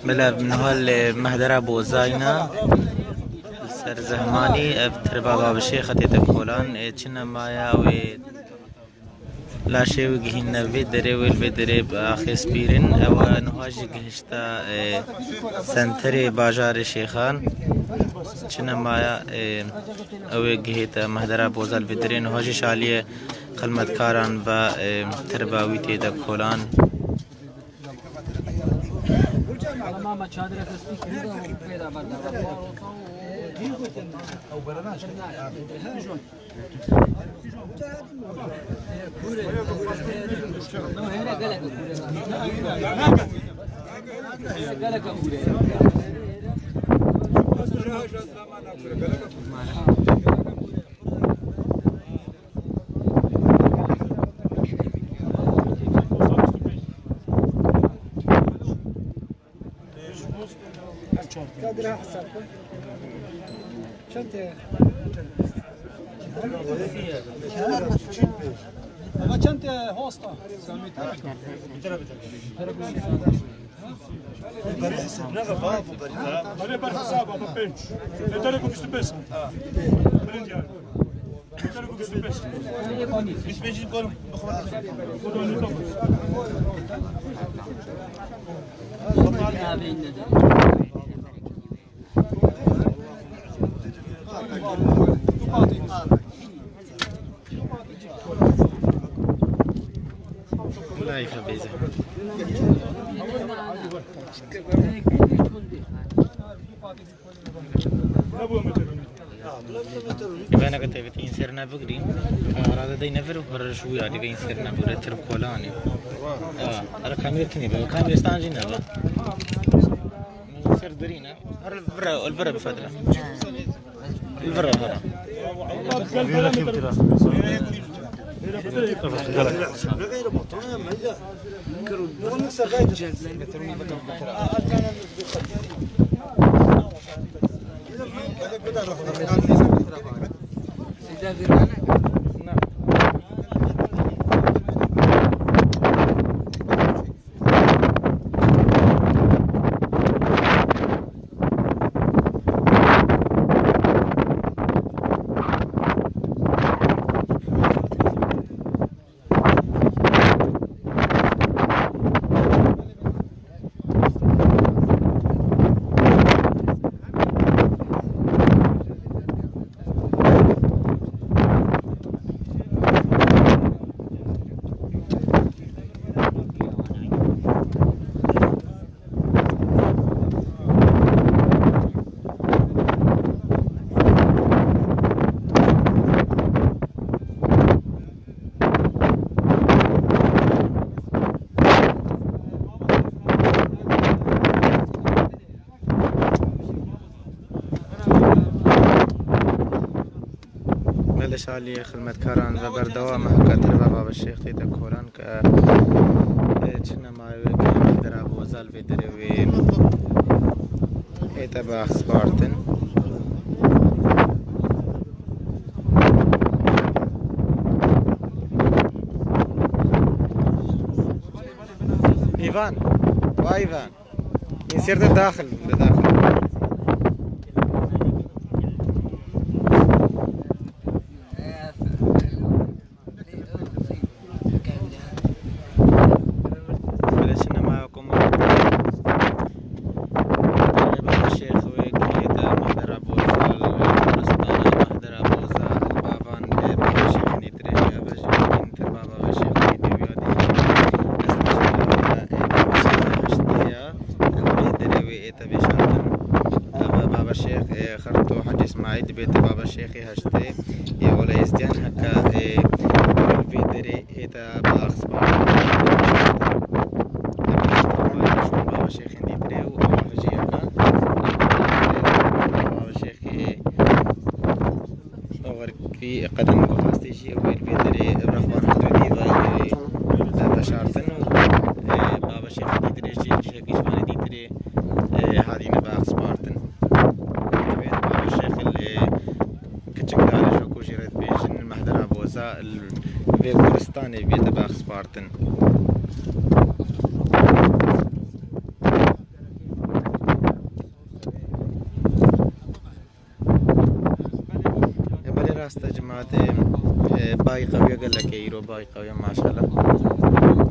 بلا من هال مهدرة بوزاينا سر زهماني ابتر بابا بشيخة تدخلان چنا مايا و لا شيء وجهنا فيدري والفيدري بآخر بيرن أو نهاجي جهشتا سنتري باجار شيخان چنا مايا أو جهتا مهدرة بوزال فيدري نهاجي شالية خدمت كاران و ترباوي تدخلان ماما چادر دستی کرده و پیدا برده او برناش كادرها حساب شنت ما كنت هوسطة لا يخبيزه يبقى كنت بتين سرنا بقرين هذا ده نفر برا شو يعني بين سرنا برا ترب كولاني أنا كاميرا تاني بقى كاميرا استانجينا بقى سر درينا البرا بفضله البرا شالي خدمت كاران و بردوام هكاتر بابا الشيخ تيتا كوران ك چنا ماوي ك درا بوزال في دروي ايتا باخ سبارتن ايفان وايفان يصير داخل شيخي هشتي يا ولا يزدان هكا في دري إذا باخس بابا شيخي نديري ومجي هكا بابا شيخي في قدم قاستيشي وين في دري رخوان حدودي ذات شارتن بابا شيخ ديدري شيخ كيشبان ديدري هذه نباخ سبارتن بابا شيخ اللي كتشكال شوكو شيرت بيجن المحضر بوزا في كورستاني في نباخ سبارتن راست جماعة باي قوية قال لك يرو باي قوية ما شاء الله